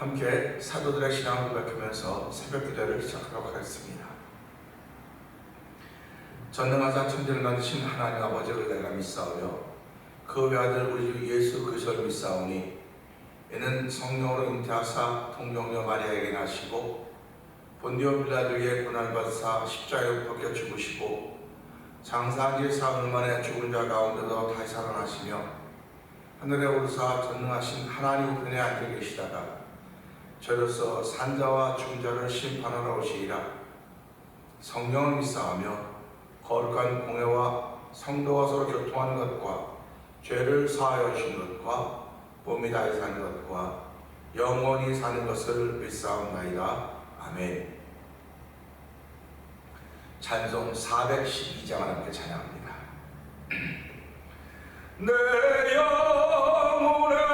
함께 사도들의 신앙을 고백하면서 새벽 기도를 시작하도록 하겠습니다. 전능하사 천지를 만드신 하나님 아버지를 내가 믿사오며 그 외아들 우리 주 예수 그리스도를 믿사오니 이는 성령으로 잉태하사 동정녀 마리아에게 나시고 본디오 빌라도 위에 고난을 받으사 십자가에 벗겨 죽으시고 장사한 지 사흘 만에 죽은 자 가운데서 다시 살아나시며 하늘에 오르사 전능하신 하나님 우편에 앉아 계시다가 저로서 산자와 죽은 자를 심판하러 오시리라. 성령을 믿사하며 거룩한 공회와 성도와 서로 교통하는 것과 죄를 사하여 주신 것과 몸이 다해 사는 것과 영원히 사는 것을 믿사옵나이다. 아멘. 찬송 412장을 함께 찬양합니다. 내 영혼의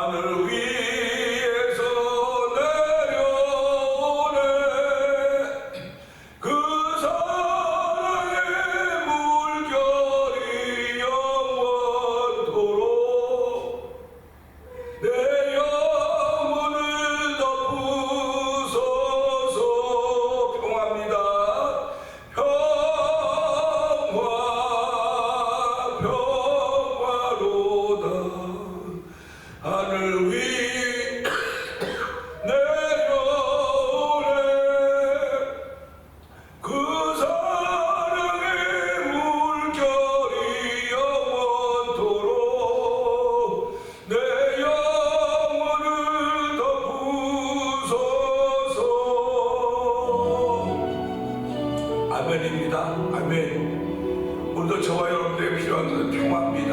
하늘 하늘 위 내려오네. 그 사랑의 물결이 영원토록 내 영혼을 덮으소서. 아멘입니다. 아멘. 오늘도 저와 여러분들에게 필요한 것은 평화입니다.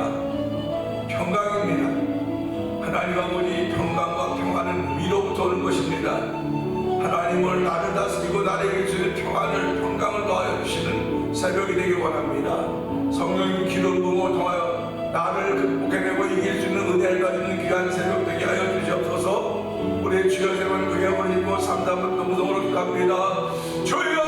평강입니다. 하나님 아버지, 평강과 평화는 위로부터 오는 것입니다. 하나님을 나를 다스리고 나에게 주는 평강을 더하여 주시는 새벽이 되길 원합니다. 성령님 기름 부음을 통하여 나를 극복해내고 이길 수 있는 은혜를 가지는 귀한 새벽 되게 하여 주시옵소서. 우리의 주여 세번 그의 올리고 3단부터 음성으로 기도합니다. 주여!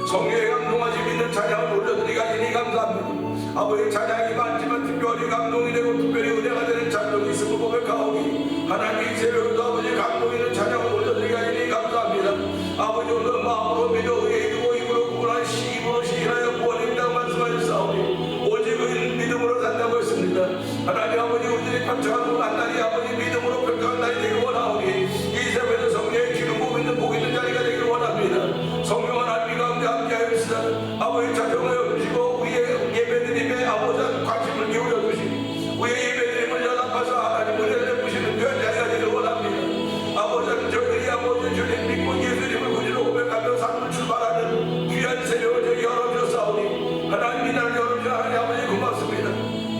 성령의 감동하심 있는 찬양을 올려드리게 하시니 감사합니다. 아버지 찬양이 많지만 특별히 감동이 되고 특별히 은혜가 되는 찬양이 있음을 고백하오니 하나님의 새벽에도 아버지 감동 있는 찬양을 올려드리게 하시니 감사합니다. 아버지 오늘 마음으로 믿어 의의고 입으로 구분한 입으로 시인하여 구원입니다 말씀하셨사오니 오직 의인 믿음으로 산다고 했습니다. 하나님 아버지 우리들이 편청하고 난 날이 아버지 믿음으로 편청한 날이 되길 원하오니 이 새벽에도 성령의 기름 부음 있는 복 있는 자리가 되길 원합니다. 성령 하나님 가운데 함께하여 주시다. 아버지 자정하여 주시고 우리의 예배드림에 아버지 관심을 기울여 주시고 우리의 예배드림을 연합하사 하나님 은혜를 베푸시는 귀한 자리가 되길 원합니다. 아버지 저희들이 아버지 주님 믿고 예수님을 구주로 고백하며 삶을 출발하는 귀한 새벽을 저희 열어주셨사오니 하나님 이 날을 열어주신 하나님 아버지 고맙습니다.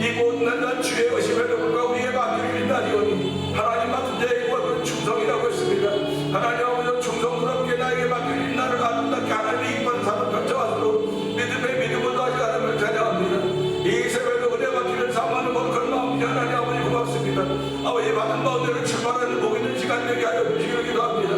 이 모든 날 주의 의심에도 불구하고 우리에게 맡겨주신 날이오니 하나님 맡은 자에게 그것은 충성이라고 했습니다. 하나님 아버지 충성스럽게 나에게 맡겨주신 날을 아름답게 하나님의 이쁜 삶을 펼쳐가도록 믿음의 믿음을 다시 하나님을 찬양합니다. 이 새벽에 은혜 맡기는 사모하는 거룩한 마음이 하나님 아버지 고맙습니다. 아버지 받은 마음대로 출발하는 복 있는 시간 되게 하여 주시기를 기도합니다.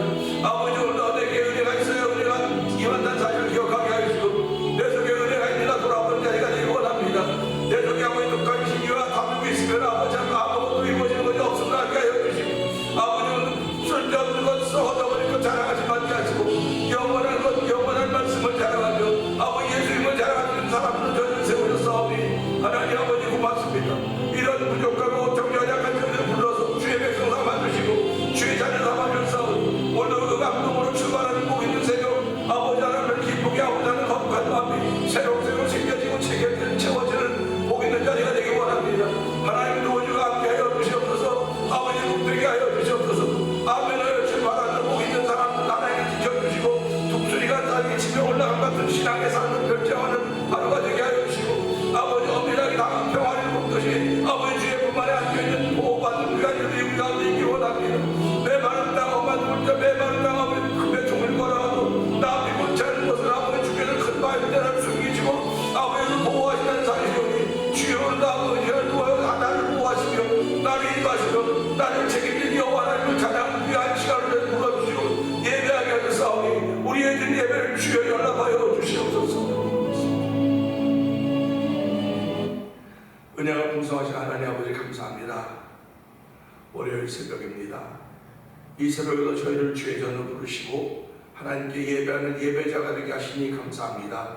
아버지 오늘도 내게 은혜가 있어요. 은혜가 임한다는 사실을 기억하게 하여 주시고 내 속에 은혜가 있느라 돌아오는 자리가 되길 원합니다. 내 속에 아버지 독한 신유와 담임이 있으면 아버지 아무것도 이루어지는 것이 없음을 알게 하여 주시고 아버지 오늘 쓸데없는 것 썩어져버린 것 자랑하지 말게 하시고 영원한 것 영원한 말씀을 자랑하며 아버지 예수님을 자랑하는 사람으로 저를 세우셨사오니 하나님 아버지 고맙습니다. 이런 부족하고 정죄 약한 자들을 불러서 주의 백성 삼아주시고 주의 자녀 삼아주셨사오니 오늘 그 감동으로 출발하는 복 있는 새벽 아버지 하나님을 기쁘게 하고자 하는 거룩한 마음이 새록새록 챙겨지고 채워지는 복 있는 자리가 되길 원합니다. 하나님도 우주가 함께하여 주시옵소서. 아버지 복되게 하여 주시옵소서. 아멘을 출발하는 복 있는 사람 나라에 지켜주시고 독수리가 땅에 치며 올라간 같은 신앙의 삶을 결정하는 하루가 되게 하여 주시고 아버지 엄밀하게 당한 평화를 먹듯이 아버지 주의 분만에 안겨있는 보호받는 그가 이들이 우리 가운데 있기 원합니다. 메마른 땅 엄한 물자 메마른 땅 아버지 금의 종을 걸어가도 나 앞이 못지 않은 것을 아버지 주께서 큰 바위를 내라 숨기시고 아버지를 보호하시는 사실이오니 주여는 아버지를 도와서 나를 보호하시며 나를 인도하시며 나를 책임진 여호와 하나님을 찬양하는 귀한 시간을 불러주시고 예배하게 하셨사오니 우리의 든 예배를 주여 연락하여 주시옵소서. 은혜가 풍성하신 하나님 아버지 감사합니다. 월요일 새벽입니다. 이 새벽에도 저희를 주의 전으로 부르시고 하나님께 예배하는 예배자가 되게 하시니 감사합니다.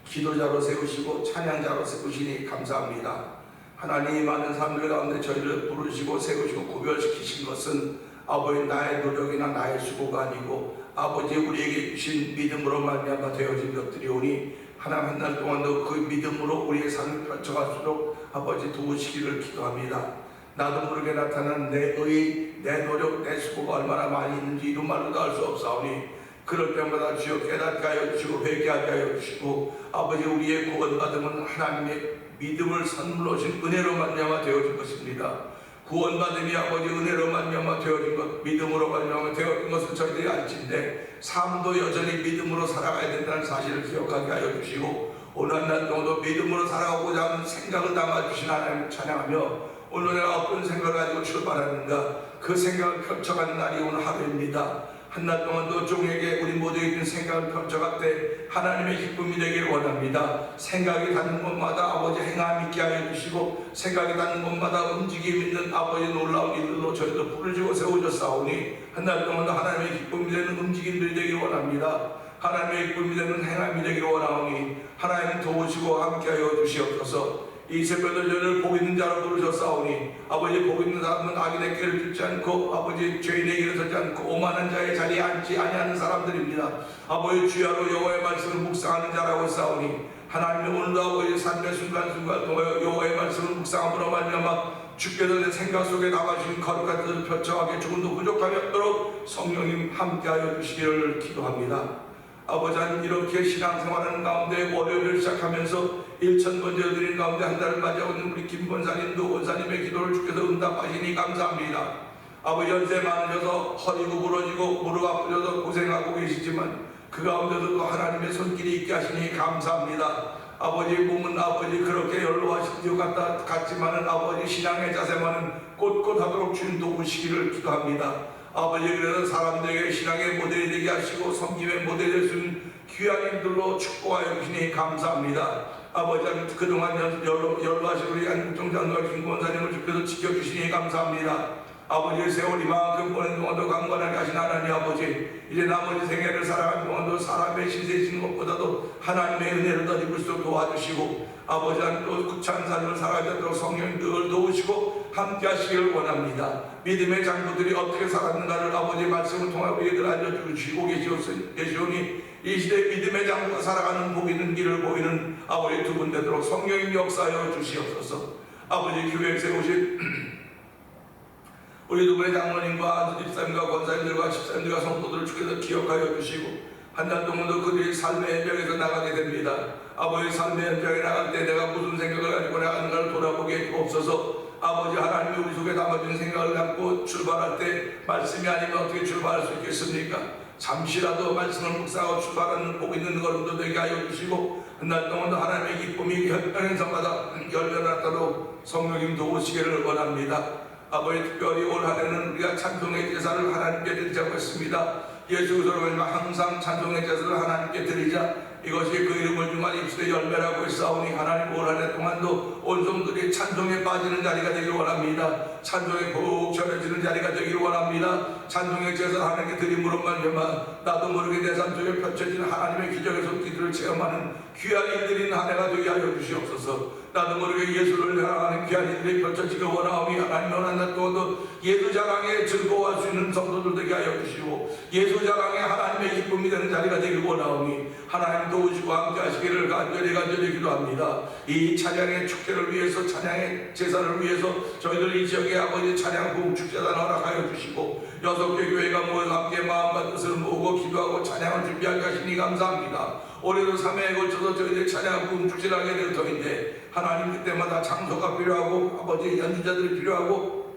기도자로 세우시고 찬양자로 세우시니 감사합니다. 하나님이 많은 사람들 가운데 저희를 부르시고 세우시고 구별시키신 것은 아버지 나의 노력이나 나의 수고가 아니고 아버지 우리에게 주신 믿음으로 말미암아 되어진 것들이오니 하나님 한 날 동안도 그 믿음으로 우리의 삶을 펼쳐갈수록 아버지 도우시기를 기도합니다. 나도 모르게 나타난 내 의, 내 노력, 내 수고가 얼마나 많이 있는지 이루 말로도 알 수 없사오니 그럴 때마다 주여 깨닫게 하여 주시고 회개하게 하여 주시고 아버지 우리의 구원받음은 하나님의 믿음을 선물로 주신 은혜로 말미암아 되어진 것입니다. 구원받음이 아버지 은혜로 말미암아 되어진 것, 믿음으로 말미암아 되어진 것을 저희들이 알지인데 삶도 여전히 믿음으로 살아가야 된다는 사실을 기억하게 하여 주시고, 오늘 한 날 동안도 믿음으로 살아가고자 하는 생각을 담아주신 하나님을 찬양하며, 오늘 내가 어떤 생각을 가지고 출발하는가 그 생각을 펼쳐가는 날이 오늘 하루입니다. 한 날 동안도 종에게 우리 모두에게 있는 생각을 펼쳐갈 때 하나님의 기쁨이 되기를 원합니다. 생각이 닿는 곳마다 아버지 행함 있게 하여 주시고, 생각이 닿는 곳마다 움직임 있는 아버지 놀라운 일들로 저희도 불을 지고 세워졌사오니, 한 날 동안도 하나님의 기쁨이 되는 움직임들이 되기를 원합니다. 하나님의 기쁨이 되는 행함이 되기를 원하오니 하나님 도우시고 함께하여 주시옵소서. 이 새벽을 저를 복 있는 자로 부르셨사오니 아버지 복 있는 사람은 악인의 길을 쫓지 않고 아버지 죄인의 길을 서지 않고 오만한 자의 자리에 앉지 아니하는 사람들입니다. 아버지 주야로 여호와의 말씀을 묵상하는 자라고 했사오니 하나님의 오늘도 아버지 삶의 순간순간 동안 여호와의 말씀을 묵상함으로 말미암아 주께서 내 생각 속에 담아주신 거룩한 뜻을 펼쳐가게 조금도 부족함이 없도록 성령님 함께하여 주시기를 기도합니다. 아버지 하나님, 이렇게 신앙생활하는 가운데 월요일을 시작하면서 1,000번째 드린 가운데 한 달을 맞이하고 있는 우리 김권사님도 원사님의 기도를 주께서 응답하시니 감사합니다. 아버지 연세 많으셔서 허리 구부러지고 무릎 아프셔서 고생하고 계시지만 그 가운데서도 하나님의 손길이 있게 하시니 감사합니다. 아버지 몸은 아버지 그렇게 연로하신 것 같지만은 아버지 신앙의 자세만은 꼿꼿하도록 주님 도우시기를 기도합니다. 아버지, 그래서 사람들에게 신앙의 모델이 되게 하시고 섬김의 모델이 될 수 있는 귀한 일들로 축복하여 주시니 감사합니다. 아버지, 그동안 연로하신 우리 안국정장로와 김권사님을 주께서 지켜주시니 감사합니다. 아버지의 세월 이만큼 보낸 동안도 강건하게 하신 하나님 아버지, 이제 나머지 생애를 살아가는 동안도 사람의 신세진 것보다도 하나님의 은혜를 더 입을 수 있도록 도와주시고, 아버지 또 구차한 삶을 살아가도록 성령 늘 도우시고 함께 하시기를 원합니다. 믿음의 장로들이 어떻게 살았는가를 아버지의 말씀을 통하여 우리에게 알려주시고 계시오니 이 시대에 믿음의 장로가 살아가는 복 있는 길을 보이는 아버지 두 분 되도록 성령님 역사하여 주시옵소서. 아버지 교회에 세우신 우리 두 분의 장로님과 집사님과 권사님들과 집사님들과 성도들을 주께서 기억하여 주시고, 한 달 동안도 그들이 삶의 현장에서 나가게 됩니다. 아버지 삶의 현장에 나갈 때 내가 무슨 생각을 가지고 나가는가를 돌아보게 없어서 아버지 하나님이 우리 속에 담아준 생각을 갖고 출발할 때 말씀이 아니면 어떻게 출발할 수 있겠습니까? 잠시라도 말씀을 묵상하고 출발하는 복 있는 걸음도 되게 하여 주시고, 한 달 동안도 하나님의 기쁨이 현장마다 열려났도록 성령님 도우시기를 원합니다. 아버지, 특별히 올 한해는 우리가 찬송의 제사를 하나님께 드리자고 했습니다. 예수 그리스도로 항상 찬송의 제사를 하나님께 드리자, 이것이 그 이름을 중한 입술의 열매라고 했사오니 하나님 올 한해 동안도 온 성들이 찬송에 빠지는 자리가 되기를 원합니다. 찬송에 푹 전해지는 자리가 되기를 원합니다. 찬송의 제사를 하나님께 드림으로 말미암아 나도 모르게 내 삶 속에 펼쳐지는 하나님의 기적의 손길들을 체험하는 귀한 일들인 한 해가 되게 하여 주시옵소서. 나도 모르게 예수를 향하는 귀한 일들이 펼쳐지길 원하오니 하나님 오늘 날 동안도 예수 자랑에 즐거워할 수 있는 성도들 되게 하여 주시고, 예수 자랑에 하나님의 기쁨이 되는 자리가 되길 원하오니 하나님 도우시고 함께 하시기를 간절히 기도합니다. 이 찬양의 축제를 위해서, 찬양의 제사를 위해서 저희들 이 지역의 아버지 찬양 부흥축제단 허락하여 주시고 6개 교회가 모여서 함께 마음과 뜻을 모으고 기도하고 찬양을 준비하게 하시니 감사합니다. 올해도 3회에 걸쳐서 저희들 찬양 부흥축제를 하게 될 터인데 하나님 그때마다 장소가 필요하고 아버지 연주자들이 필요하고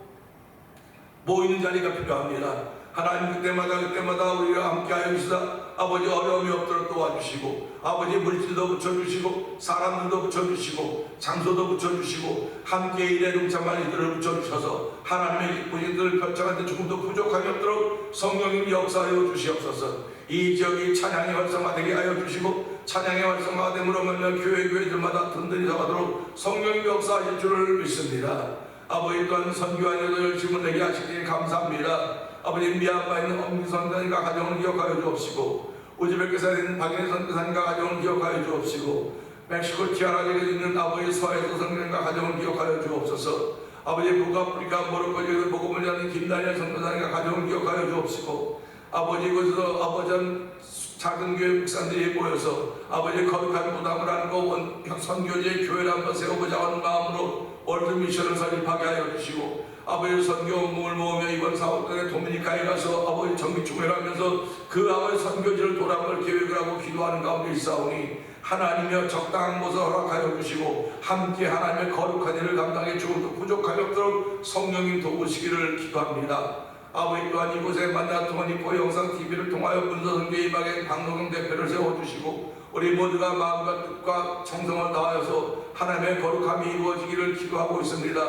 모이는 자리가 필요합니다. 하나님 그때마다 우리가 함께하여 주시다 아버지 어려움이 없도록 도와주시고, 아버지 물질도 붙여주시고 사람들도 붙여주시고 장소도 붙여주시고 함께 일에 동참한 이들을 붙여주셔서 하나님의 기쁘신 뜻을 펼쳐갈 때 조금도 부족함이 없도록 성령님 역사하여 주시옵소서. 이 지역이 찬양의 활성화되게 하여 주시고, 찬양의 활성화됨으로 말미암아 교회들마다 든든히 서가도록 성령님 역사하실 줄을 믿습니다. 아버지 또한 선교하여도 열심을 내게 하시니 감사합니다. 아버지 미얀마에 있는 엄기 선교사님과 가정을 기억하여 주옵시고, 우즈베키스탄에 있는 박인혜 선교사님과 가정을 기억하여 주옵시고, 멕시코 티아라에 있는 아버지 서해도 선교사님과 가정을 기억하여 주옵소서. 아버지 북아프리카 모로코지에서 복음을 전하는 김다니엘 선교사님과 가정을 기억하여 주옵시고, 아버지 이곳에서 아버지 작은 교회 목사들이 모여서 아버지 거룩한 부담을 안고 선교지의 교회를 한번 세워보자 하는 마음으로 월드 미션을 설립하게 하여 주시고, 아버지 선교 운동을 모으며 이번 4월달에 도미니카에 가서 아버지 정기총회를 하면서 그 아버지 선교지를 돌아볼 계획을 하고 기도하는 가운데 있사오니 하나님여 적당한 것을 허락하여 주시고 함께 하나님의 거룩한 일을 감당해 주어도 부족함이 없도록 성령님 도우시기를 기도합니다. 아버지 또한 이곳에 만나통한 이포 영상 TV를 통하여 문서선교회 임하게 박노경 대표를 세워주시고 우리 모두가 마음과 뜻과 정성을 다하여서 하나님의 거룩함이 이루어지기를 기도하고 있습니다.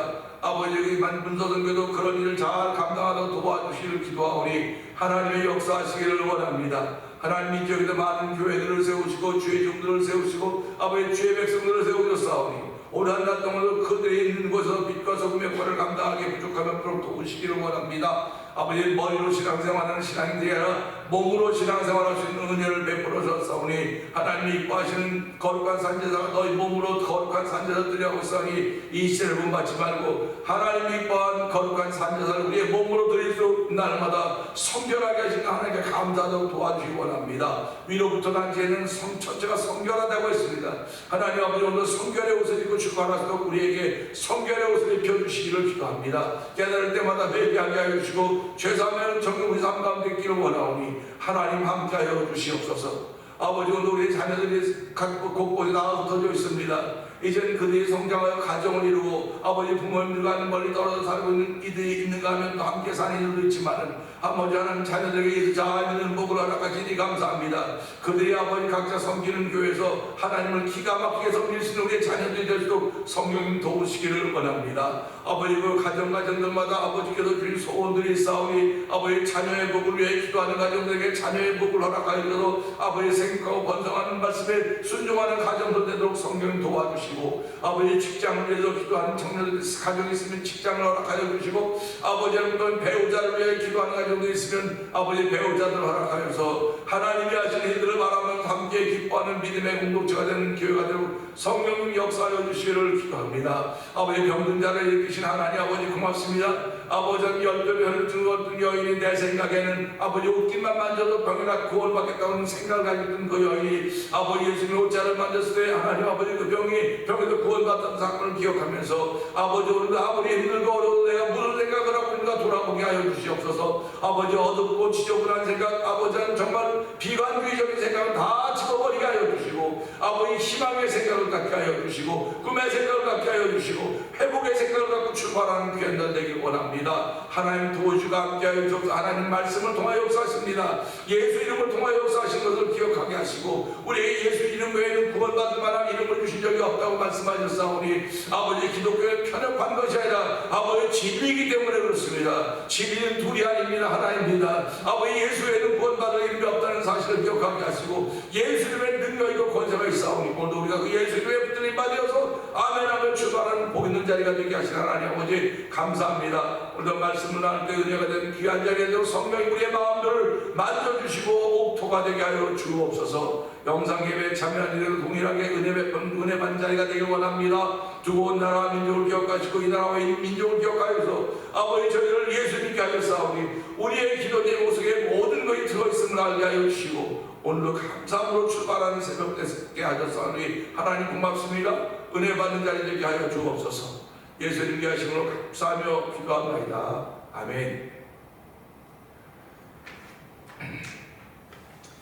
아버지 문서선교도 그런 일을 잘 감당하도록 도와주시기를 기도하오니 하나님의 역사하시기를 원합니다. 하나님 이 지역에도 많은 교회들을 세우시고 주의 종들을 세우시고 아버지 주의 백성들을 세우셨사오니 오늘 한 달 동안도 그들이 있는 곳에서 빛과 소금의 권을 감당하게 부족함이 없도록 도우시기를 원합니다. 아버지 머리로 신앙생활하는 신앙인들이 아니라 몸으로 신앙생활할 수 있는 은혜를 베풀어 주셨사오니 하나님이 이뻐하시는 거룩한 산제사가 너희 몸으로 거룩한 산제사들이 하고 있사오니 이 시대를 본받지 말고 하나님이 이뻐한 거룩한 산제사를 우리의 몸으로 드릴 수 날마다 성결하게 하신 하나님께 감사하도록 도와주시기 원합니다. 위로부터 단지에는 첫째가 성결하다고 했습니다. 하나님 아버지 오늘 성결의 옷을 입고 출발하시도록 우리에게 성결의 옷을 입혀주시기를 기도합니다. 깨달을 때마다 회개하게 하여 주시고 죄사하면 정령 우리 삶 가운데 있기를 원하오니 하나님 함께하여 주시옵소서. 아버지 오늘 우리 자녀들이 각 곳곳에 나가흩어져 있습니다. 이제는 그들이 성장하여 가정을 이루고 아버지 부모님들과는 멀리 떨어져 살고 있는 이들이 있는가 하면 또 함께 사는 이들도 있지만 아버지 하나님 자녀들에게 잘 믿는 복을 허락하시니 감사합니다. 그들이 아버지 각자 섬기는 교회에서 하나님을 기가 막히게 섬길 수 있는 우리의 자녀들이 될 수 있도록 성령님 도우시기를 원합니다. 아버지 그 가정마다 아버지께서 주신 소원들이 있사오니 아버지 자녀의 복을 위해 기도하는 가정들에게 자녀의 복을 허락하여 주셔서 아버지 생각하고 번성하는 말씀에 순종하는 가정들 되도록 성령님 도와주시고 아버지 직장을 위해서 기도하는 청년들 가정이 있으면 직장을 허락하여 주시고 아버지 하나님 배우자를 위해 기도하는 가정들이 있으면 아버지 배우자들 허락하여서 하나님이 하신 일들을 바라면서 함께 기뻐하는 믿음의 공동체가 되는 교회가 되도록 성령님 역사하여 주시기를 기도합니다. 아버지 병든 자를 일으키신 하나님 아버지 고맙습니다. 아버지 열등 여인이 내 생각에는 아버지 옷깃만 만져도 병이 나 구원받겠다는 생각을 가지고 있던 그 여인이 아버지 예수님의 옷자를 만졌을 때 하나님 아버지 그 병에서 구원받았던 사건을 기억하면서 아버지 오늘도 아무리 힘들고 어려워도 내가 무슨 생각을 하고 있는가 돌아보게 하여 주시옵소서. 아버지 어둡고 지저분한 생각 아버지는 정말 비관주의적인 생각을 다 집어버리게 하여 주시고 아버지 희망의 생각을 갖게 하여 주시고 꿈의 생각을 갖게 하여 주시고 회복의 생각을 갖고 출발하는 귀한 날 되길 원합니다. 하나님 도우시고 함께 하여 주옵소서. 하나님 말씀을 통하여 역사하십니다. 예수 이름을 통하여 역사하신 것을 기억하게 하시고 우리에게 예수 이름 외에는 구원받을 만한 이름을 주신 적이 없다고 말씀하셨사오니 아버지 기독교의 편협한 것이 아니라 아버지 진리이기 때문에 그렇습니다. 진리는 둘이 아닙니다. 하나입니다. 아버지 예수 외에는 구원받을 이름이 없다는 사실을 기억하게 하시고 예수 이름에 능력이고 권세가 있사오니 오늘도 우리가 그 예수 이름에 붙들림 받으어서 아멘하며 출발하는 복 있는 자리가 되게 하시는 하나님 아버지 감사합니다. 오늘도 말씀을 나눌 때 은혜가 된 귀한 자리에 대해 성령이 우리의 마음들을 만져주시고 옥토가 되게 하여 주옵소서. 영상예배에 참여한 이들도 동일하게 은혜 받는 자리가 되길 원합니다. 두고 온 나라와 민족을 기억하시고 이 나라와 이 민족을 기억하여서 아버지 저희를 예수님께 하였사오니 우리의 기도 제목 속에 모든 것이 들어있음을 알게 하여 주시고 오늘도 감사함으로 출발하는 새벽 되게 하셨사오니 하나님 고맙습니다. 은혜 받는 자리 되게 하여 주옵소서. 예수님께 하심으로 감사하며 기도합니다. 아멘.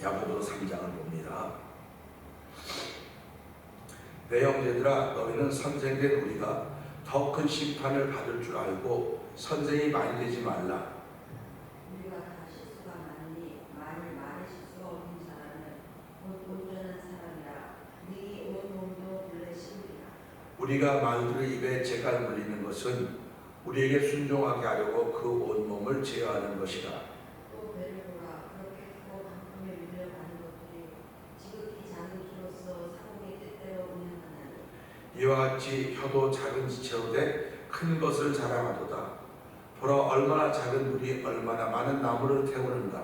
야고보서 3장을 봅니다. 내 형제들아 너희는 선생된 우리가 더 큰 심판을 받을 줄 알고 선생이 많이 되지 말라. 우리가 다 실수가 많으니 만일 말에 실수가 없는 사람은 곧 온전한 사람이라 네 온 몸도 본래 심으리라. 우리가 만주의 입에 재갈 물리는 것은 우리에게 순종하게 하려고 그 온 몸을 제어하는 것이라. 또 배를 보라. 그렇게 크고 강품에 밀려가는 것들이 지극히 작은 키로서 사공의 뜻대로 운행하나니 이와 같이 혀도 작은 지체로 돼 큰 것을 자랑하도다. 보라 얼마나 작은 물이 얼마나 많은 나무를 태우는가.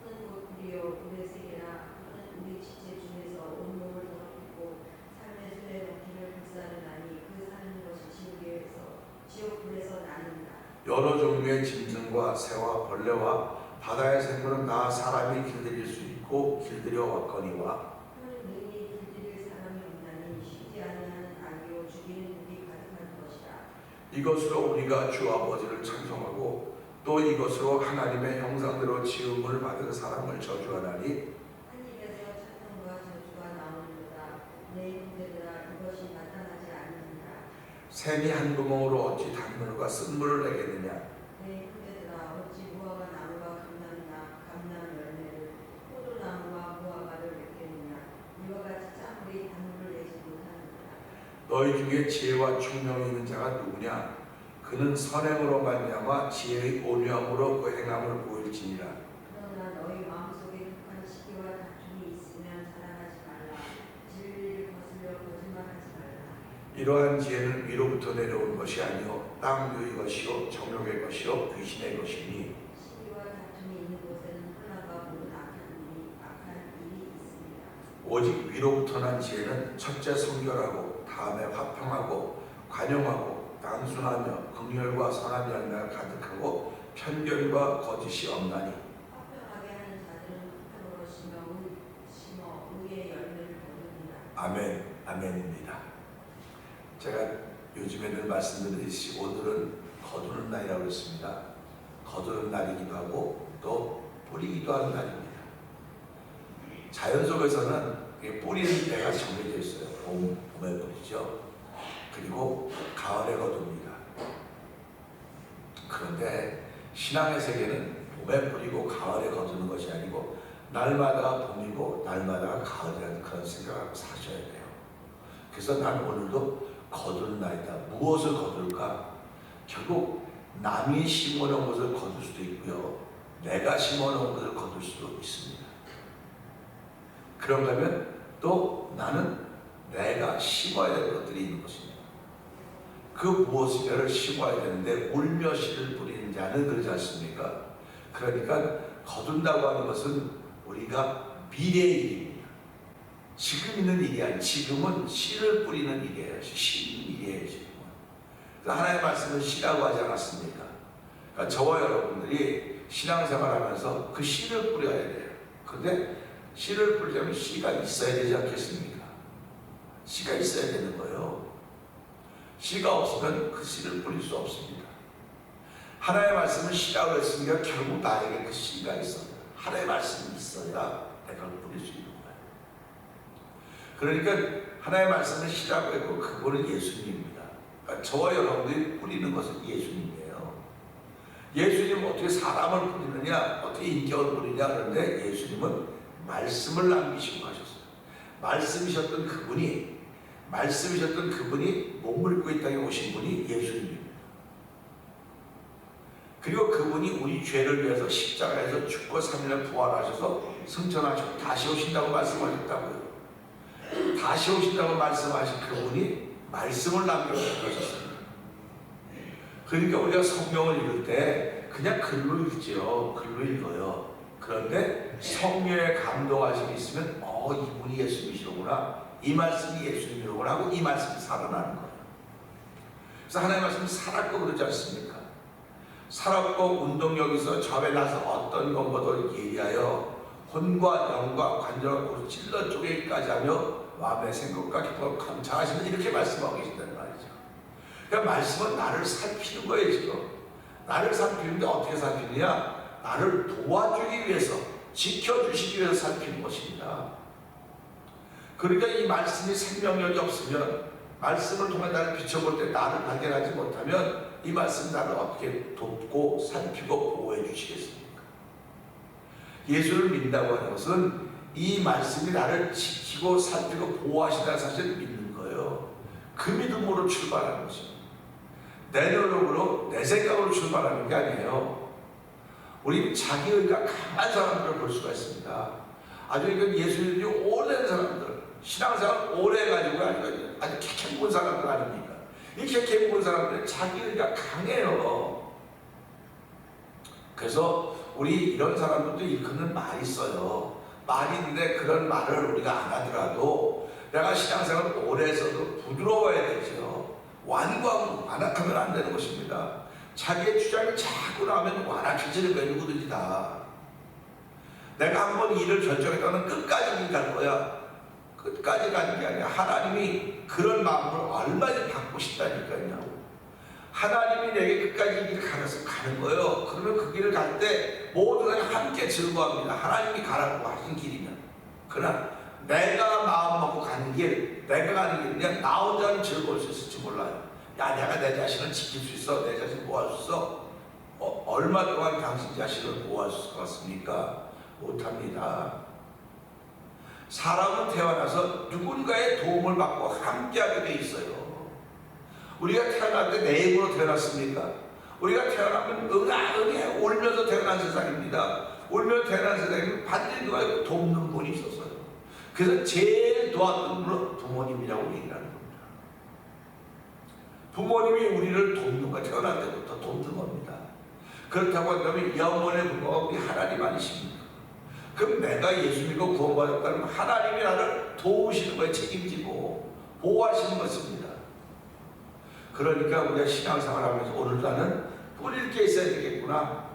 큰 곧 불이요 불의 세계라. 큰 우리 지체 중에서 온 몸을 더럽히고 삶의 수레 넘기를 불사르나니 그 사는 것이 지옥에서 지옥 불에서 나는다. 여러 종류의 짐승과 새와 벌레와 바다의 생물은 다 사람이 길들일 수 있고 길들여 왔거니와 하나님 능히 길들일 사람이 없나니 쉽지 아니하는 악이요 죽이는 일이 가득한 것이라. 이것으로 우리가 주 아버지를 찬송하고 또 이것으로 하나님의 형상대로 지음을 받은 사람을 저주하나니 한 입에서 찬송과 저주가 나오는도다. 샘이 한 구멍으로 어찌 단물과 쓴물을 내겠느냐. 내 후대들아 어찌 무화과 나무가 감람 열매를 포도나무와 무화과를 맺겠느냐. 이와 같이 짠물이 단물을 내지 못하느니라. 너희 중에 지혜와 총명이 있는 자가 누구냐. 그는 선행으로 말미암아 지혜의 온유함으로 그 행함을 보일지니라. 그러나 너희 마음속에 극한 시기와 다툼이 있으면 자랑하지 말라. 진리를 거슬려 거짓말하지 말라. 이러한 지혜는 위로부터 내려온 것이 아니요 땅 위의 것이요 정욕의 것이요 귀신의 것이니. 시기와 다툼이 있는 곳에는 혼란과 모든 악한 일이 있습니다. 오직 위로부터 난 지혜는 첫째 성결하고 다음에 화평하고 관용하고 단순하며 긍휼과 선한 열매가 가득하고 편견과 거짓이 없나니. 화평하게 하는 자들은 화평으로 심어 의의 열매를 거두리라. 아멘. 아멘입니다. 제가 요즘에 늘 말씀드리듯이 오늘은 거두는 날이라고 했습니다. 거두는 날이기도 하고 또 뿌리기도 하는 날입니다. 자연 속에서는 뿌리는 때가 정해져 있어요. 봄에 뿌리죠. 그리고 가을에 거둡니다. 그런데 신앙의 세계는 봄에 뿌리고 가을에 거두는 것이 아니고 날마다 봄이고 날마다 가을이라는 그런 생각을 사셔야 돼요. 그래서 난 오늘도 거두는 날이다. 무엇을 거둘까? 결국 남이 심어놓은 것을 거둘 수도 있고요. 내가 심어놓은 것을 거둘 수도 있습니다. 그런가 하면 또 나는 내가 심어야 될 것들이 있는 것입니다. 그 무엇인가를 심어야 되는데 울며 씨를 뿌리는 자는 그러지 않습니까? 그러니까 거둔다고 하는 것은 우리가 미래의 일입니다. 지금 있는 일이 아니에요. 지금은 씨를 뿌리는 일이에요. 씨는 일이에요. 지금은. 하나님의 말씀은 씨라고 하지 않았습니까? 그러니까 저와 여러분들이 신앙생활하면서 그 씨를 뿌려야 돼요. 그런데 씨를 뿌리려면 씨가 있어야 되지 않겠습니까? 씨가 있어야 되는 거예요. 씨가 없으면 그 씨를 뿌릴 수 없습니다. 하나님의 말씀은 씨라고 했으니까 결국 나에게 그 씨가 있어요. 하나님의 말씀이 있어야 내가 뿌릴 수 있는 거예요. 그러니까 하나님의 말씀은 씨라고 했고 그거는 예수님입니다. 그러니까 저와 여러분들이 뿌리는 것은 예수님이에요. 예수님은 어떻게 사람을 뿌리느냐, 어떻게 인격을 뿌리냐. 그런데 예수님은 말씀을 남기시고 가셨어요. 말씀이셨던 그분이 몸을 입고 이 땅에 오신 분이 예수님입니다. 그리고 그분이 우리 죄를 위해서 십자가에서 죽고 3일을 부활하셔서 승천하시고 다시 오신다고 말씀하셨다고요. 다시 오신다고 말씀하신 그분이 말씀을 남겨주셨습니다. 그러니까 우리가 성경을 읽을 때 그냥 글로 읽지요. 글로 읽어요. 그런데 성령의 감동하심이 있으면 이분이 예수님이시구나, 이 말씀이 예수님이로구나 하고 이 말씀이 살아나는 거예요. 그래서 하나님의 말씀이 살았고 그러지 않습니까? 살았고 운동력에서 좌에 나서 어떤 것보다 예리하여 혼과 영과 관절과 찔러 쪼개기까지 하며 마음의 생각과 기쁨을 감찰하시면 이렇게 말씀하고 계신다는 말이죠. 그러니까 말씀은 나를 살피는 거예요. 지금 나를 살피는데 어떻게 살피느냐? 나를 도와주기 위해서, 지켜주시기 위해서 살피는 것입니다. 그러니까 이 말씀이 생명력이 없으면, 말씀을 통해 나를 비춰볼 때 나를 발견하지 못하면 이 말씀 나를 어떻게 돕고 살피고 보호해 주시겠습니까? 예수를 믿는다고 하는 것은 이 말씀이 나를 지키고 살피고 보호하신다는 사실을 믿는 거예요. 그 믿음으로 출발하는 것입니다. 내 노력으로, 내 생각으로 출발하는 게 아니에요. 우리 자기의가 강한 사람들을 볼 수가 있습니다. 아주 예수 믿는 지 오랜 사람들, 신앙생활 오래 해가지고 아주 캐캐묵은 사람들 아닙니까? 이 캐캐묵은 사람들은 자기의가 강해요. 그래서 우리 이런 사람들도 일컫는 말이 있어요. 말이 있는데 그런 말을 우리가 안 하더라도 내가 신앙생활을 오래 해서도 부드러워야 되죠. 완악하면 안 되는 것입니다. 자기의 주장이 자꾸 나오면 완악해지는 거예요. 누구든지 다. 내가 한번 일을 결정했다면 끝까지 갈 거야. 끝까지 가는 게 아니라 하나님이 그런 마음을 얼마나 받고 싶다니까요. 하나님이 내게 끝까지 이 길을 가면서 가는 거예요. 그러면 그 길을 갈 때 모두가 함께 즐거워합니다. 하나님이 가라고 하신 길이면. 그러나 내가 마음 먹고 가는 길, 내가 가는 길, 그냥 나 혼자는 즐거울 수 있을지 몰라요. 야, 내가 내 자신을 지킬 수 있어? 내 자신 보호할 수 있어? 얼마 동안 당신 자신을 보호할 수 있을 것 같습니까? 못합니다. 사람은 태어나서 누군가의 도움을 받고 함께하게 돼 있어요. 우리가 태어날 때 내 힘으로 태어났습니까? 우리가 태어나면 응애 울면서 태어난 세상입니다. 울면서 태어난 세상에는 반드시 누가 돕는 분이 있었어요. 그래서 제일 도왔던 분은 부모님이라고 얘기를 하는 겁니다. 부모님이 우리를 돕는 거, 태어날 때부터 돕는 겁니다. 그렇다고 한다면 영원의 부모가 우리 하나님 아니십니까? 그럼 내가 예수 믿고 구원받았다면 하나님이 나를 도우시는 거에 책임지고 보호하시는 것입니다. 그러니까 우리가 신앙생활하면서 오늘도 나는 뿌릴 게 있어야 되겠구나,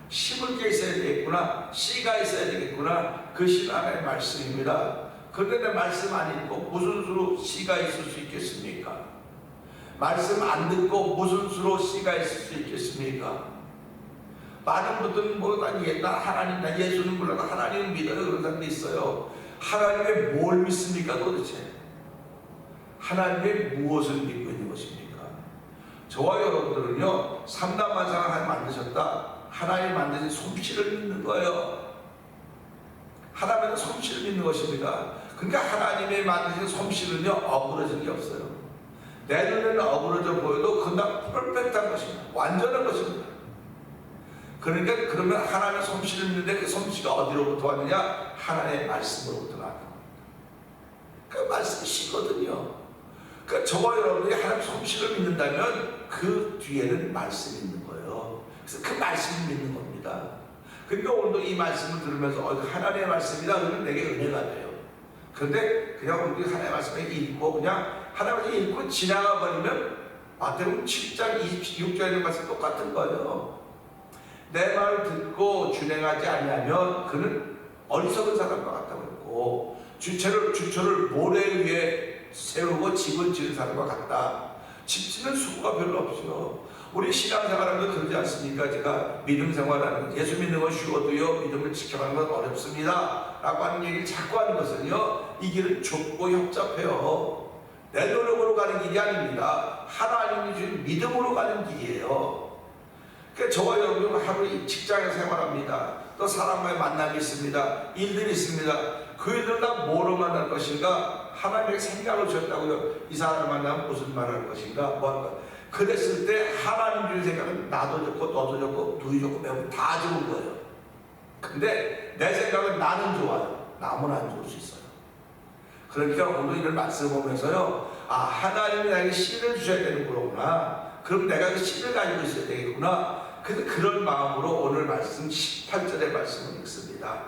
심을 게 있어야 되겠구나, 씨가 있어야 되겠구나. 그 신앙의 말씀입니다. 그런데 내 말씀 안 읽고 무슨 수로 씨가 있을 수 있겠습니까? 말씀 안 듣고 무슨 수로 씨가 있을 수 있겠습니까? 많은 분들은 나 하나님, 나 예수는 몰라도 하나님을 믿어요. 그런 사람도 있어요. 하나님의 뭘 믿습니까 도대체? 하나님의 무엇을 믿고 있는 것입니까? 저와 여러분들은요, 삼단만상을 하나님 만드셨다. 하나님 만드신 솜씨를 믿는 거예요. 하나님의 솜씨를 믿는 것입니다. 그러니까 하나님의 만드신 솜씨는요, 어그러진 게 없어요. 내 눈에는 어그러져 보여도 그냥 퍼펙트한 것입니다. 완전한 것입니다. 그러니까 그러면 하나님의 솜씨를 믿는데 그 솜씨가 어디로부터 왔느냐? 하나님의 말씀으로부터 나왔다. 그 말씀이 시거든요. 그러니까 저와 여러분이 하나님의 솜씨를 믿는다면 그 뒤에는 말씀이 있는 거예요. 그래서 그 말씀을 믿는 겁니다. 그러니까 오늘도 이 말씀을 들으면서 하나님의 말씀이다 그러면 내게 은혜가 돼요. 그런데 그냥 우리 하나님의 말씀을 읽고 그냥 하나님의 읽고 지나가 버리면 마태복음 7장 26절에 있는 말씀 똑같은 거예요. 내 말을 듣고 준행하지 아니하면 그는 어리석은 사람과 같다고 그랬고, 주초를 모래 위에 세우고 집을 지은 사람과 같다. 집 짓는 수고가 별로 없죠. 우리 신앙생활하면 그러지 않습니까? 제가 믿음 생활하는, 예수 믿는 건 쉬워도요, 믿음을 지켜가는 건 어렵습니다 라고 하는 얘기를 자꾸 하는 것은요, 이 길은 좁고 협잡해요. 내 노력으로 가는 길이 아닙니다. 하나님이 주신 믿음으로 가는 길이에요. 그러니까 저와 여러분은 하루 직장에 생활합니다. 또 사람과의 만남이 있습니다. 일들이 있습니다. 그 일들 다 뭐로 만날 것인가? 하나님의 생각을 주셨다고요. 이 사람을 만나면 무슨 말을 할 것인가? 뭐 할까? 그랬을 때 하나님 주신 생각은 나도 좋고 너도 좋고 누이 좋고 매우 다 좋은 거예요. 근데 내 생각은 나는 좋아요. 남은 안 좋을 수 있어요. 그러니까 오늘 이런 말씀 보면서요, 하나님이 나에게 씨를 주셔야 되는 거구나. 그럼 내가 그 씨를 가지고 있어야 되겠구나. 그래서 그런 마음으로 오늘 말씀 18절의 말씀을 읽습니다.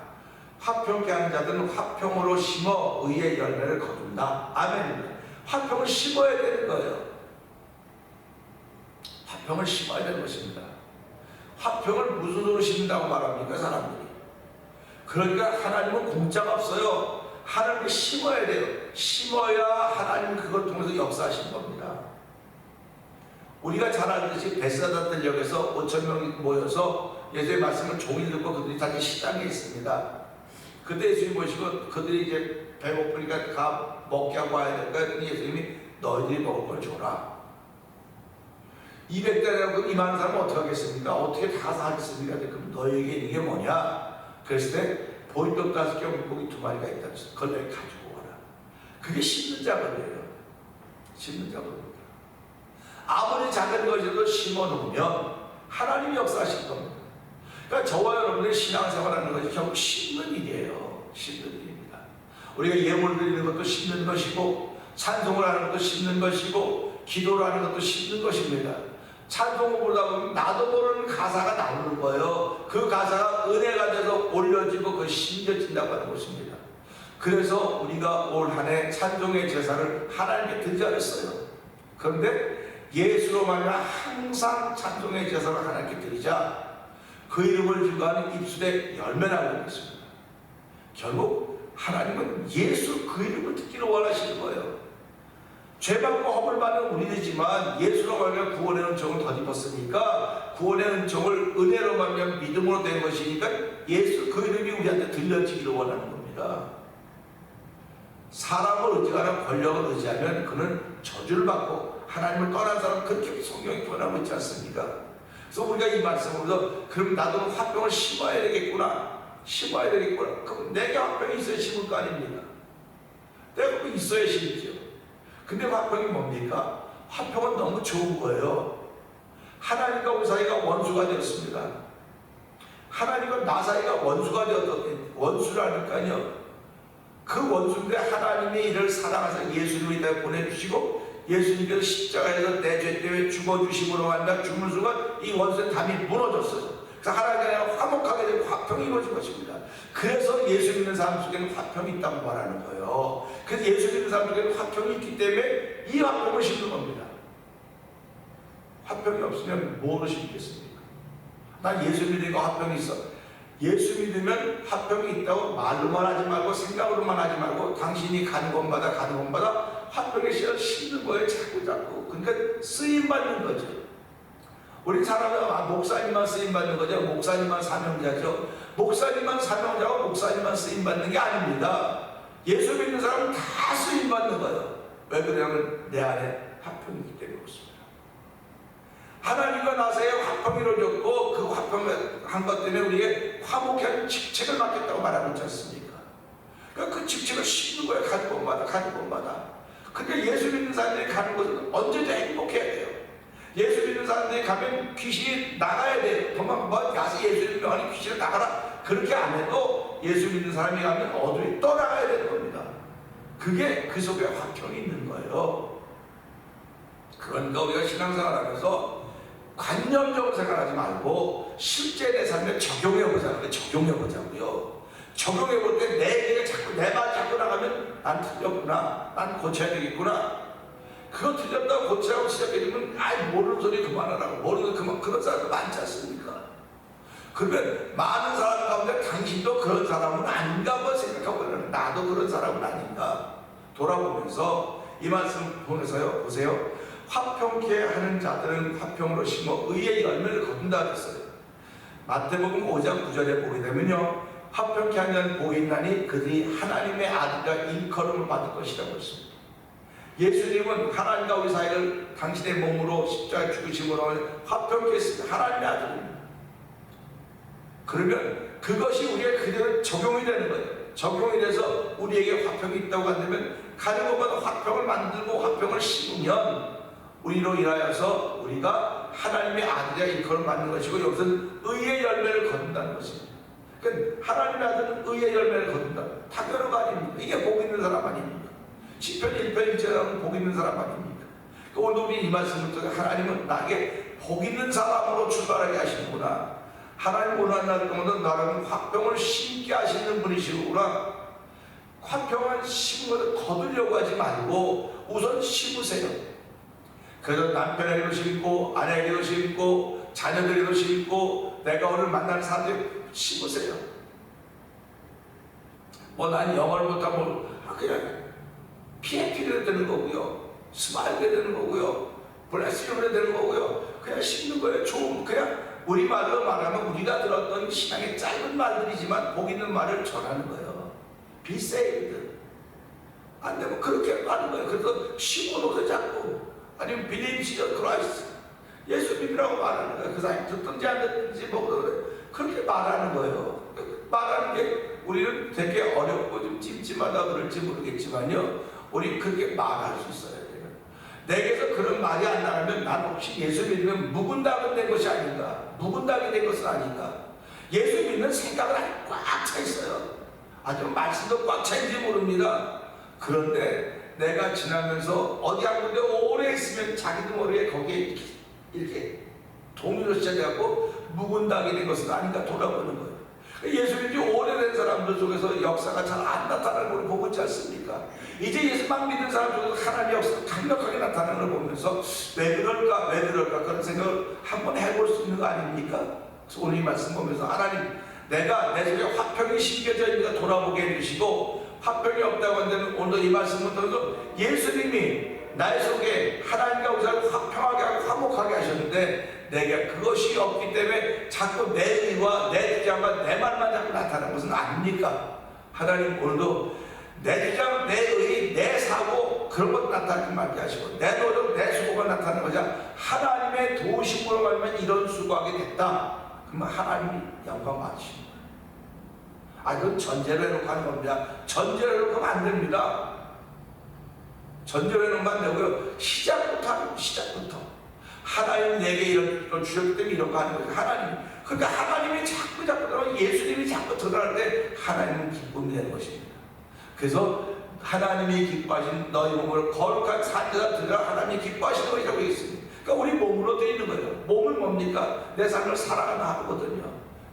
화평케 하는 자들은 화평으로 심어 의의 열매를 거둔다. 아멘. 화평을 심어야 되는 거예요. 화평을 심어야 되는 것입니다. 화평을 무슨 수로 심는다고 말합니까 사람들이? 그러니까 하나님은 공짜가 없어요. 하나님을 심어야 돼요. 심어야 하나님은 그걸 통해서 역사하시는 겁니다. 우리가 잘 알듯이 베스다 들역에서 5,000명이 모여서 예수의 말씀을 종일 듣고 그들이 자기 식당에 있습니다. 그때 예수님 보시고 그들이 이제 배고프니까 가 먹게 하고 와야 될까 했더니 예수님이 너희들이 먹을 걸 줘라. 200대라고 이만한 사람은 어떻게 하겠습니까? 어떻게 다 사겠습니까? 그럼 너희에게 이게 뭐냐? 그랬을 때 보리떡 5개, 물고기 2마리가 있다. 그걸 너희 가지고 와라. 그게 심는 작업이에요. 심는 작업입니다. 아무리 작은 것이라도 심어놓으면 하나님이 역사하실 겁니다. 그러니까 저와 여러분의 신앙생활하는 것이 결국 심는 일이에요. 심는 일입니다. 우리가 예물 드리는 것도 심는 것이고, 찬송을 하는 것도 심는 것이고, 기도를 하는 것도 심는 것입니다. 찬송을 부르다 보면 나도 모르는 가사가 나오는 거예요. 그 가사가 은혜가 돼서 올려지고 그 심겨진다고 하는 것입니다. 그래서 우리가 올 한 해 찬송의 제사를 하나님께 드리지 않았어요. 그런데 예수로 말미암아 항상 찬송의 제사를 하나님께 드리자 그 이름을 주관하는 입술에 열매나고 있습니다. 결국 하나님은 예수 그 이름을 듣기를 원하시는 거예요. 죄받고 허물 받는 우리들이지만 예수로 말미암아 구원의 은총을 덧입었으니까 구원의 은총을 은혜로 말미암아 믿음으로 된 것이니까 예수 그 이름이 우리한테 들려지기를 원하는 겁니다. 사람을 의지하는 권력을 의지하면 그는 저주를 받고 하나님을 떠난 사람은 그렇게 성경이 표현하고 있지 않습니까? 그래서 우리가 이 말씀으로 그럼 나도 화평을 심어야 되겠구나. 심어야 되겠구나. 그럼 내게 화평이 있어야 심을 거 아닙니까? 내가 그거 있어야 심죠. 근데 화평이 뭡니까? 화평은 너무 좋은 거예요. 하나님과 우리 사이가 원수가 되었습니다. 하나님과 나 사이가 원수가 되었던 원수라니까요. 그 원수인데 하나님이 이를 사랑하사 예수님을 이따 보내주시고 예수님께서 십자가에서 내 죄 때문에 죽어주심으로 만나 죽는 순간 이 원수의 담이 무너졌어요. 그래서 하나님과 화목하게 되고 화평이 이루어진 것입니다. 그래서 예수 믿는 사람 속에는 화평이 있다고 말하는 거예요. 그래서 예수 믿는 사람 속에는 화평이 있기 때문에 이 화평을 심는 겁니다. 화평이 없으면 뭐로 심겠습니까? 난 예수 믿으니까 화평이 있어. 예수 믿으면 화평이 있다고 말로만 하지 말고 생각으로만 하지 말고 당신이 가는 곳마다 화평의 씨를 심는 거예요. 자꾸. 그러니까 쓰임받는 거죠. 우리 사람은 목사님만 쓰임받는 거죠. 목사님만 사명자죠. 목사님만 사명자고 목사님만 쓰임받는 게 아닙니다. 예수 믿는 사람은 다 쓰임받는 거예요. 왜 그러냐면 내 안에 화평이 있기 때문에 그렇습니다. 하나님과 나 사이에 화평이 이루어졌고 그 화평을 한 것 때문에 우리에게 화목케 하는 직책을 맡겼다고 말하고 있지 않습니까? 그러니까 그 직책을 심는 거예요. 가는 곳마다. 근데 예수 믿는 사람들이 가는 곳은 언제든 행복해야 돼요. 예수 믿는 사람들이 가면 귀신이 나가야 돼요. 도망 가서 예수 믿는 명하니 귀신이 나가라. 그렇게 안 해도 예수 믿는 사람이 가면 어둠이 떠나가야 되는 겁니다. 그게 그 속에 화평이 있는 거예요. 그러니까 우리가 신앙생활 하면서 관념적으로 생각하지 말고 실제 내 삶에 적용해보자고요. 적용해볼 때 내 얘기가 자꾸 내 말 자꾸 나가면 난 틀렸구나. 난 고쳐야 되겠구나. 그거 틀렸다고 고치라고 시작해주면 모르는 소리 그만하라고. 모르는 그만 그런 사람도 많지 않습니까? 그러면 많은 사람 가운데 당신도 그런 사람은 아닌가 한번 생각해보면 나도 그런 사람은 아닌가 돌아보면서 이 말씀 보면서요. 보세요. 화평케 하는 자들은 화평으로 심어 의의 열매를 거둔다 했어요. 마태복음 5장 9절에 보게 되면요. 화평케 하는 자는 복이 있나니 그들이 하나님의 아들과 일컬음을 받을 것이라고 했습니다. 예수님은 하나님과 우리 사이를 당신의 몸으로 십자가에 죽으심으로 화평케 했습니다. 하나님의 아들입니다. 그러면 그것이 우리의 그대로 적용이 되는 거예요. 적용이 돼서 우리에게 화평이 있다고 한다면 가는 곳마다 화평을 만들고 화평을 심으면 우리로 인하여서 우리가 하나님의 아들의 일컬음을 받는 것이고 여기서는 의의 열매를 거둔다는 것입니다. 그러니까 하나님의 아들은 의의 열매를 거둔다. 당연한 아닙니까? 이게 복 있는 사람 아닙니까? 시편 1편 1절은 복 있는 사람 아닙니까? 오늘 우리 이 말씀을 통해 하나님은 나에게 복 있는 사람으로 출발하게 하시는구나. 하나님 오늘 날 동안은 나라는 화평을 심게 하시는 분이시구나. 화평을 심은 것을 거두려고 하지 말고 우선 심으세요. 그래서 남편에게도 심고 아내에게도 심고 자녀들에게도 심고 내가 오늘 만나는 사람들 심으세요. 난 영어를 못하면 그냥 PF가 되는 거고요. 스마일이 되는 거고요. 블레싱이 되는 거고요. 그냥 심는 거예요. 좋은 그냥 우리말로 말하면 우리가 들었던 신앙의 짧은 말들이지만 복 있는 말을 전하는 거예요. Be saved. 안 되면 그렇게 하는 거예요. 그래서 심어놓고 자꾸 아니면 believe Jesus Christ. 예수 믿으라고 말하는 거예요. 그 사람이 듣든지 안 듣든지 그렇게 말하는 거예요. 말하는 게 우리는 되게 어렵고 좀 찜찜하다 그럴지 모르겠지만요. 우리 그렇게 말할 수 있어야 돼요. 내게서 그런 말이 안 나가면 난 혹시 예수 믿으면 묵은 닭이 된 것이 아닌가. 묵은 닭이 된 것은 아닌가. 예수 믿는 생각은 꽉 차 있어요. 아주 말씀도 꽉 차 있는지 모릅니다. 그런데 내가 지나면서 어디 한 군데 오래 있으면 자기도 모르게 거기에 이렇게 동요로 시작해갖고 묵은 닭이 된 것은 아닌가 돌아보는 거예요. 예수 믿지 오래된 사람들 속에서 역사가 잘 안 나타나는 걸 보고 있지 않습니까? 이제 예수 막 믿는 사람 속에서 하나님의 역사가 강력하게 나타나는 걸 보면서 왜 그럴까 그런 생각을 한번 해볼 수 있는 거 아닙니까? 그래서 오늘 이 말씀 보면서 하나님 내가 내 속에 화평이 심겨져 있는가 돌아보게 해주시고 화평이 없다고 한다면 오늘 이 말씀을 통해서 예수님이 나의 속에 하나님과 우리를 화평하게 하고 화목하게 하셨는데 내게 그것이 없기 때문에 자꾸 내 의와 내 주장과 내 말만 자꾸 나타나는 것은 아닙니까? 하나님 오늘도 내 주장, 내 의, 내 사고 그런 것 나타나지 말게 하시고 내 노력, 내 수고가 나타나는 거자 하나님의 도우심으로 말하면 이런 수고하게 됐다. 그러면 하나님이 영광 받으시는 거예요. 아, 이건 전제로 해놓고 하는 겁니다. 전제로 해놓고 안 됩니다. 전제로 해놓으면 안 되고요. 시작부터 하는 거예요. 시작부터. 하나님 내게 이런 걸 주셨기 때문에 이런 거 하는 거죠. 하나님. 그러니까 하나님이 자꾸 들어가고 예수님이 자꾸 들어갈 때 하나님은 기쁨이 되는 것입니다. 그래서 하나님이 기뻐하신 너희 몸을 거룩한 산지가 들어가 하나님이 기뻐하시는 것이라고 있습니다. 그러니까 우리 몸으로 되어 있는 거예요. 몸은 뭡니까? 내 삶을 살아가는 하루거든요.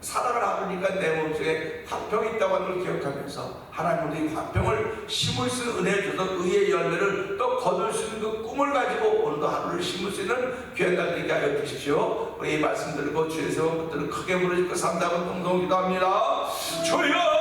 살아가는 하루니까 내 몸속에 화평이 있다고 하는 걸 기억하면서 하나님은 이 화평을 심을 수 있는 은혜를 줘서 의의 열매를 또 거둘 수 있는 그 꿈을 가지고 오늘도 하루를 심을 수 있는 귀한 날 되게 하여 주십시오. 우리 이 말씀 들고 주의 세운 것들을 크게 부르짖고 삼다은 동성 기도합니다. 주여